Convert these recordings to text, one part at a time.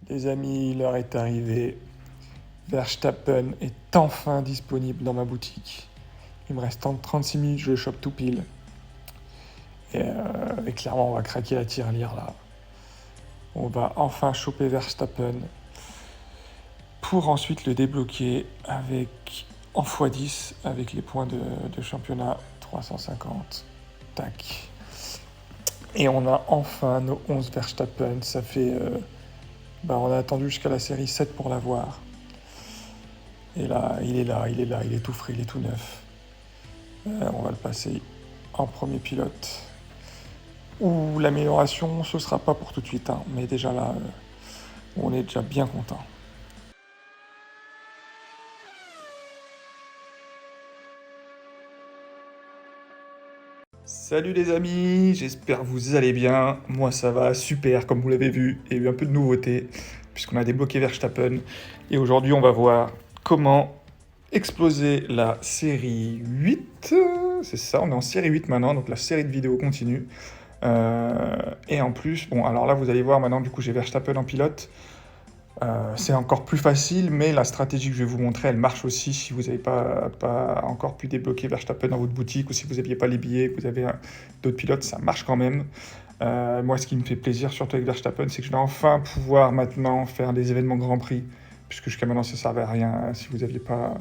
Les amis, l'heure est arrivée. Verstappen est enfin disponible dans ma boutique. Il me reste 36 minutes, je le chope tout pile. Et clairement, on va craquer la tirelire là. On va enfin choper Verstappen pour ensuite le débloquer avec en x10 avec les points de championnat 350. Tac. Et on a enfin nos 11 Verstappen. Ça fait. On a attendu jusqu'à la série 7 pour l'avoir. Et là, il est tout frais, il est tout neuf. On va le passer en premier pilote. Ou l'amélioration, ce sera pas pour tout de suite, hein, mais déjà là, on est déjà bien content. Salut les amis, j'espère que vous allez bien. Moi ça va super, comme vous l'avez vu, il y a eu un peu de nouveauté, puisqu'on a débloqué Verstappen. Et aujourd'hui on va voir comment exploser la série 8. C'est ça, on est en série 8 maintenant, donc la série de vidéos continue. Et en plus, bon alors là vous allez voir maintenant, du coup j'ai Verstappen en pilote. C'est encore plus facile, mais la stratégie que je vais vous montrer, elle marche aussi si vous n'avez pas encore pu débloquer Verstappen dans votre boutique ou si vous n'aviez pas les billets, que vous avez d'autres pilotes, ça marche quand même. Moi, ce qui me fait plaisir, surtout avec Verstappen, c'est que je vais enfin pouvoir maintenant faire des événements Grand Prix, puisque jusqu'à maintenant, ça ne servait à rien si vous n'aviez pas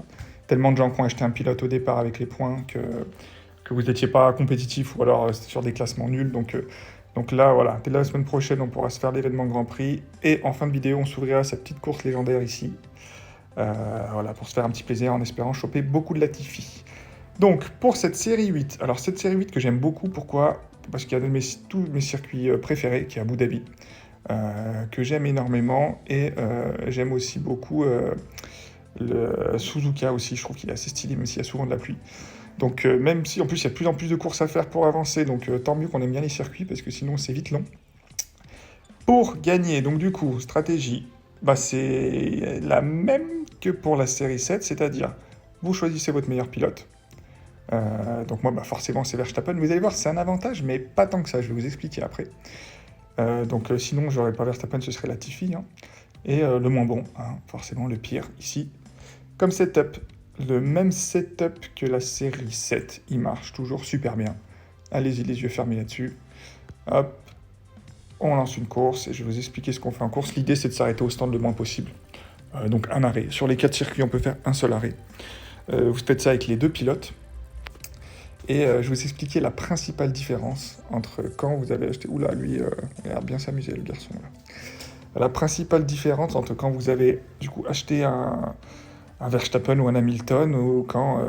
tellement de gens qui ont acheté un pilote au départ avec les points que vous n'étiez pas compétitif ou alors c'était sur des classements nuls. Donc là, voilà, dès la semaine prochaine, on pourra se faire l'événement Grand Prix. Et en fin de vidéo, on s'ouvrira sa petite course légendaire ici. Voilà, pour se faire un petit plaisir en espérant choper beaucoup de Latifi. Donc, pour cette série 8, alors cette série 8 que j'aime beaucoup, pourquoi? Parce qu'il y a tous mes circuits préférés, qui est Abu Dhabi, que j'aime énormément. Et j'aime aussi beaucoup le Suzuka aussi, je trouve qu'il est assez stylé, même s'il y a souvent de la pluie. Donc même si en plus il y a de plus en plus de courses à faire pour avancer, donc tant mieux qu'on aime bien les circuits parce que sinon c'est vite long. Pour gagner, donc du coup, stratégie, c'est la même que pour la série 7, c'est-à-dire vous choisissez votre meilleur pilote. Donc moi forcément c'est Verstappen, vous allez voir c'est un avantage mais pas tant que ça, je vais vous expliquer après. Donc sinon j'aurais pas Verstappen, ce serait Latifi. Hein. Et le moins bon, hein, forcément le pire ici. Comme setup, le même setup que la série 7, il marche toujours super bien. Allez-y les yeux fermés là-dessus. Hop, on lance une course et je vais vous expliquer ce qu'on fait en course. L'idée c'est de s'arrêter au stand le moins possible. Donc un arrêt. Sur les 4 circuits, on peut faire un seul arrêt. Vous faites ça avec les 2 pilotes. Et je vais vous expliquer la principale différence entre quand vous avez acheté... Oula, lui, il a bien s'amuser le garçon là. La principale différence entre quand vous avez du coup acheté un Verstappen ou un Hamilton, ou quand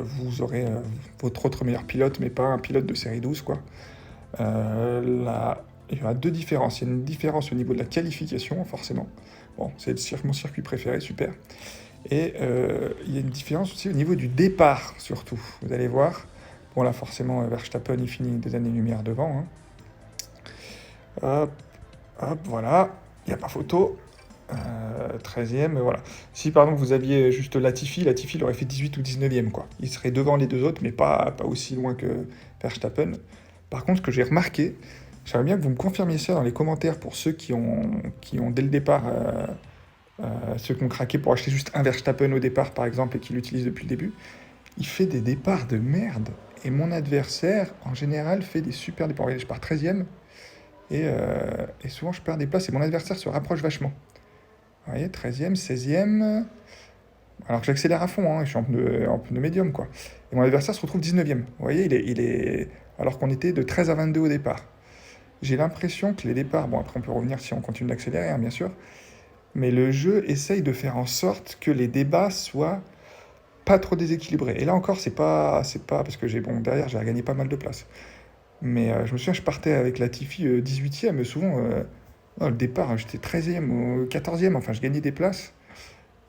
vous aurez votre autre meilleur pilote, mais pas un pilote de série 12, quoi. Il y a 2 différences. Il y a une différence au niveau de la qualification, forcément. Bon, c'est mon circuit préféré, super. Et il y a une différence aussi au niveau du départ, surtout. Vous allez voir. Bon, là, forcément, Verstappen, il finit des années-lumière devant. Hein. Hop, hop, voilà. Il n'y a pas photo. 13e, voilà. Si par exemple vous aviez juste Latifi, il aurait fait 18 ou 19e, quoi. Il serait devant les 2 autres, mais pas aussi loin que Verstappen. Par contre, ce que j'ai remarqué, j'aimerais bien que vous me confirmiez ça dans les commentaires pour ceux qui ont dès le départ, ceux qui ont craqué pour acheter juste un Verstappen au départ, par exemple, et qui l'utilisent depuis le début. Il fait des départs de merde. Et mon adversaire, en général, fait des super départs. Regardez, je pars 13e, et souvent je perds des places, et mon adversaire se rapproche vachement. Vous voyez, 13e, 16e. Alors que j'accélère à fond, hein, je suis en pneu médium, quoi. Et mon adversaire se retrouve 19e. Vous voyez, alors qu'on était de 13 à 22 au départ. J'ai l'impression que les départs, bon après on peut revenir si on continue d'accélérer, hein, bien sûr, mais le jeu essaye de faire en sorte que les débats soient pas trop déséquilibrés. Et là encore, c'est pas parce que derrière j'ai gagné pas mal de places. Mais je me souviens, je partais avec Latifi 18e, souvent, le départ, j'étais 13e ou 14e, enfin je gagnais des places.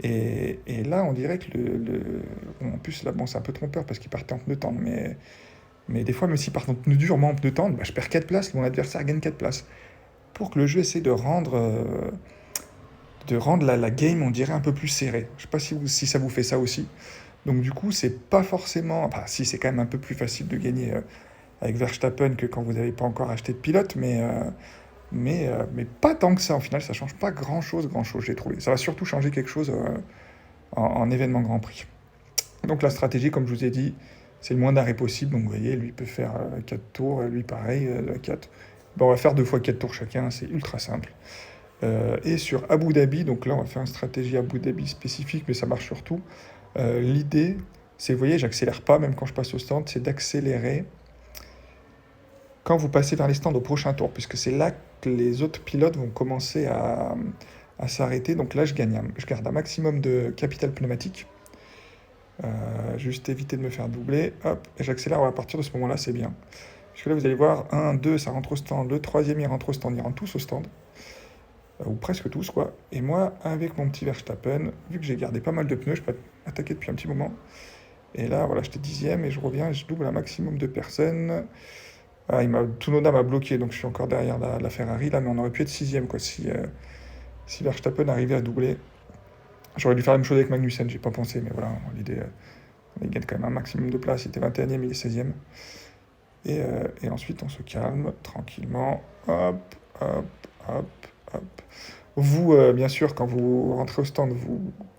Et là, on dirait que en plus, là, bon, c'est un peu trompeur parce qu'il partait en pneu tendre, mais des fois, même s'il part en pneu dur, moi en pneu tendre, je perds 4 places, mon adversaire gagne 4 places. Pour que le jeu essaie de rendre la game, on dirait, un peu plus serrée. Je sais pas si ça vous fait ça aussi. Donc du coup, c'est pas forcément... Enfin, si, c'est quand même un peu plus facile de gagner avec Verstappen que quand vous n'avez pas encore acheté de pilote, mais pas tant que ça. Au final, ça change pas grand-chose, j'ai trouvé. Ça va surtout changer quelque chose en événement Grand Prix. Donc la stratégie, comme je vous ai dit, c'est le moins d'arrêts possible. Donc vous voyez, lui peut faire 4 tours, lui pareil, 4. Bon, on va faire 2 fois 4 tours chacun, c'est ultra simple. Et sur Abu Dhabi, donc là on va faire une stratégie Abu Dhabi spécifique, mais ça marche surtout. L'idée, c'est, vous voyez, j'accélère pas même quand je passe au stand, c'est d'accélérer quand vous passez vers les stands au prochain tour, puisque c'est là que les autres pilotes vont commencer à s'arrêter. Donc là, je garde un maximum de capital pneumatique. Juste éviter de me faire doubler. Hop, et j'accélère à partir de ce moment-là, c'est bien. Parce que là, vous allez voir, 1, 2, ça rentre au stand. Le troisième, il rentre au stand. Ils rentrent tous au stand. Ou presque tous, quoi. Et moi, avec mon petit Verstappen, vu que j'ai gardé pas mal de pneus, je peux attaquer depuis un petit moment. Et là, voilà, j'étais 10e et je reviens et je double un maximum de personnes. Ah, Tsunoda m'a bloqué, donc je suis encore derrière la Ferrari, là, mais on aurait pu être 6e, quoi, si Verstappen arrivait à doubler. J'aurais dû faire la même chose avec Magnussen, j'ai pas pensé, mais voilà, l'idée, il gagne quand même un maximum de place, il était 21e, il est 16e. Et ensuite, on se calme, tranquillement, hop, hop, hop, hop. Vous, bien sûr, quand vous rentrez au stand,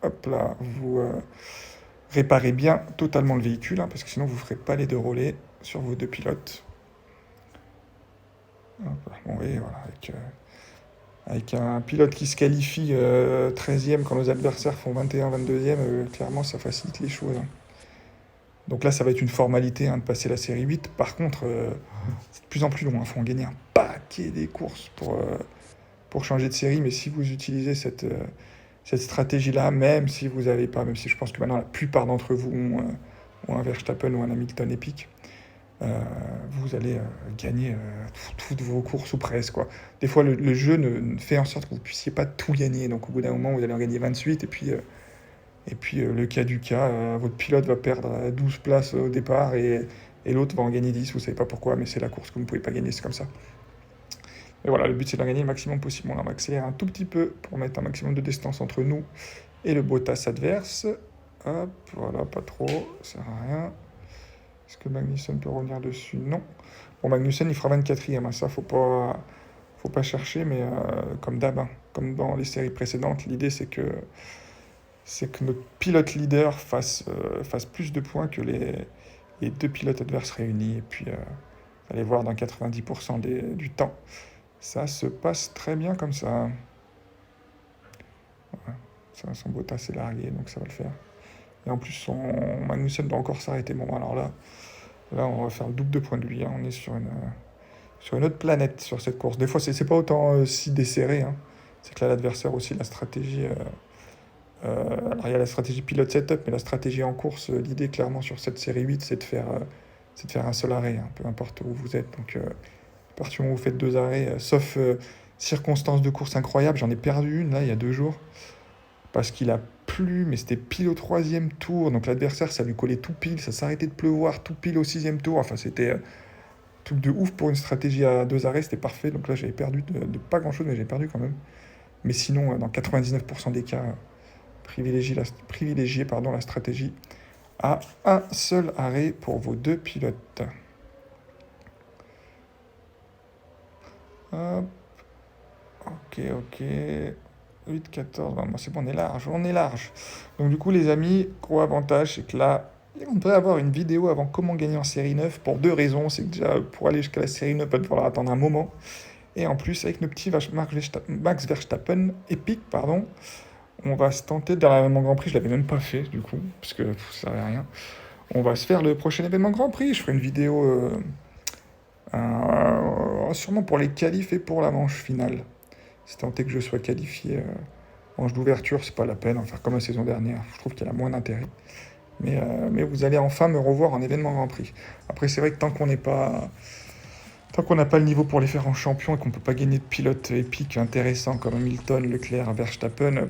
hop là, vous réparez bien totalement le véhicule, hein, parce que sinon vous ne ferez pas les deux relais sur vos deux pilotes. Bon, oui, voilà, avec un pilote qui se qualifie 13e quand nos adversaires font 21, 22e, clairement ça facilite les choses, hein. Donc là, ça va être une formalité, hein, de passer la série 8. Par contre, c'est de plus en plus long. Il faut en gagner un paquet des courses pour changer de série. Mais si vous utilisez cette stratégie-là, même si vous n'avez pas, même si je pense que maintenant la plupart d'entre vous ont un Verstappen ou un Hamilton épique, vous allez gagner toutes vos courses ou presque, quoi. Des fois, le jeu ne fait en sorte que vous ne puissiez pas tout gagner. Donc au bout d'un moment, vous allez en gagner 28 et puis le cas du cas, votre pilote va perdre 12 places au départ et l'autre va en gagner 10, vous ne savez pas pourquoi, mais c'est la course que vous ne pouvez pas gagner, c'est comme ça. Et voilà, le but c'est d'en gagner le maximum possible. On va accélérer un tout petit peu pour mettre un maximum de distance entre nous et le Bottas adverse. Hop, voilà, pas trop, ça sert à rien. Est-ce que Magnussen peut revenir dessus? Non. Bon, Magnussen il fera 24e, hein, ça faut pas chercher, mais comme d'hab, hein, comme dans les séries précédentes, l'idée c'est que notre pilote leader fasse plus de points que les deux pilotes adverses réunis. Et puis, vous allez voir, dans 90% du temps, ça se passe très bien comme ça. Ouais, son Bottas est largué, donc ça va le faire. Et en plus, son Magnussen doit encore s'arrêter. Bon, alors là, on va faire le double de points de lui, hein. On est sur une autre planète sur cette course. Des fois, c'est pas autant si desserré, hein. C'est que là, l'adversaire aussi, la stratégie... alors il y a la stratégie pilote setup, mais la stratégie en course, l'idée clairement sur cette série 8, c'est de faire un seul arrêt, hein, peu importe où vous êtes. Donc à partir du moment où vous faites 2 arrêts, sauf circonstances de course incroyables, j'en ai perdu une là il y a 2 jours, parce qu'il a plu, mais c'était pile au 3e tour, donc l'adversaire ça lui collait tout pile, ça s'arrêtait de pleuvoir tout pile au 6e tour, enfin c'était truc de ouf pour une stratégie à 2 arrêts, c'était parfait, donc là j'avais perdu de pas grand chose, mais j'ai perdu quand même. Mais sinon, dans 99% des cas, privilégier la stratégie à un seul arrêt pour vos deux pilotes. Hop. Ok. 8, 14, bon, c'est bon, on est large. Donc du coup, les amis, gros avantage, c'est que là, on devrait avoir une vidéo avant comment gagner en série 9 pour 2 raisons. C'est que déjà, pour aller jusqu'à la série 9, il va falloir attendre un moment. Et en plus, avec nos petits Max Verstappen épique, pardon, on va se tenter de l'événement Grand Prix. Je l'avais même pas fait, du coup, parce que ça servait à rien. On va se faire le prochain événement Grand Prix. Je ferai une vidéo sûrement pour les qualifs et pour la manche finale. Si tant est que je sois qualifié manche d'ouverture, c'est pas la peine. On va faire comme la saison dernière. Je trouve qu'il y a moins d'intérêt. Mais vous allez enfin me revoir en événement Grand Prix. Après, c'est vrai que tant qu'on n'a pas le niveau pour les faire en champion et qu'on ne peut pas gagner de pilotes épiques intéressants comme Hamilton, Leclerc, Verstappen,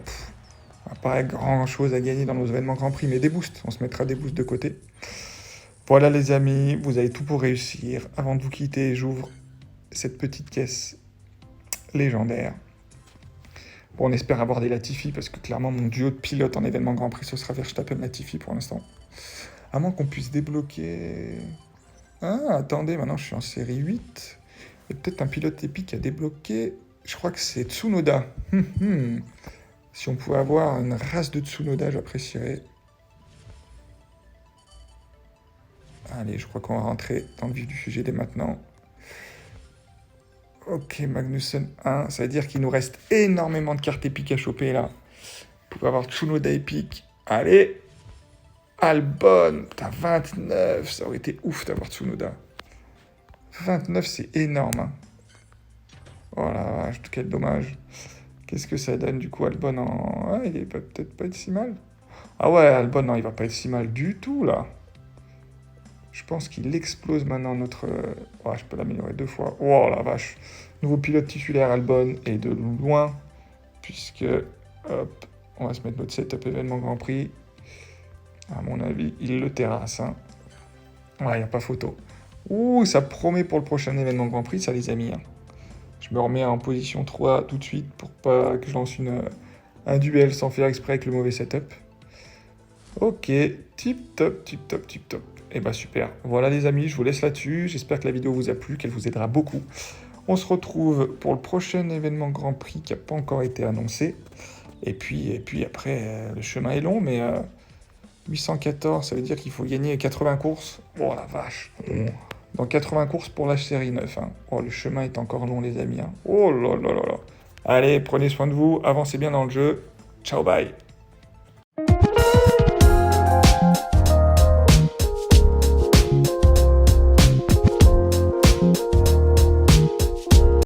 on n'a pas grand-chose à gagner dans nos événements Grand Prix, mais des boosts, on se mettra des boosts de côté. Voilà les amis, vous avez tout pour réussir. Avant de vous quitter, j'ouvre cette petite caisse légendaire. Bon, on espère avoir des Latifi, parce que clairement mon duo de pilotes en événement Grand Prix, ce sera Verstappen-Latifi pour l'instant. À moins qu'on puisse débloquer... Ah, attendez, maintenant je suis en série 8. Il y a peut-être un pilote épique à débloquer. Je crois que c'est Tsunoda. Si on pouvait avoir une race de Tsunoda, j'apprécierais. Allez, je crois qu'on va rentrer dans le vif du sujet dès maintenant. Ok, Magnussen 1, ça veut dire qu'il nous reste énormément de cartes épiques à choper là. On peut avoir Tsunoda épique. Allez, Albon, t'as 29, ça aurait été ouf d'avoir Tsunoda. 29, c'est énorme. Hein. Oh la vache, quel dommage. Qu'est-ce que ça donne du coup, Albon en... Ah, il va peut-être pas être si mal. Ah ouais, Albon, non, il va pas être si mal du tout là. Je pense qu'il explose maintenant notre... Oh, je peux l'améliorer 2 fois. Oh la vache. Nouveau pilote titulaire Albon et de loin. Puisque, hop, on va se mettre notre setup événement Grand Prix. À mon avis, il le terrasse. Hein. Ouais, il n'y a pas photo. Ouh, ça promet pour le prochain événement Grand Prix, ça les amis. Hein. Je me remets en position 3 tout de suite pour pas que je lance un duel sans faire exprès avec le mauvais setup. Ok, tip top, tip top, tip top. Et bah super. Voilà les amis, je vous laisse là-dessus. J'espère que la vidéo vous a plu, qu'elle vous aidera beaucoup. On se retrouve pour le prochain événement Grand Prix qui n'a pas encore été annoncé. Et puis après, le chemin est long, mais 814, ça veut dire qu'il faut gagner 80 courses. Oh la vache. Dans 80 courses pour la série 9. Hein. Oh, le chemin est encore long les amis. Hein. Oh là là là là. Allez, prenez soin de vous, avancez bien dans le jeu. Ciao, bye.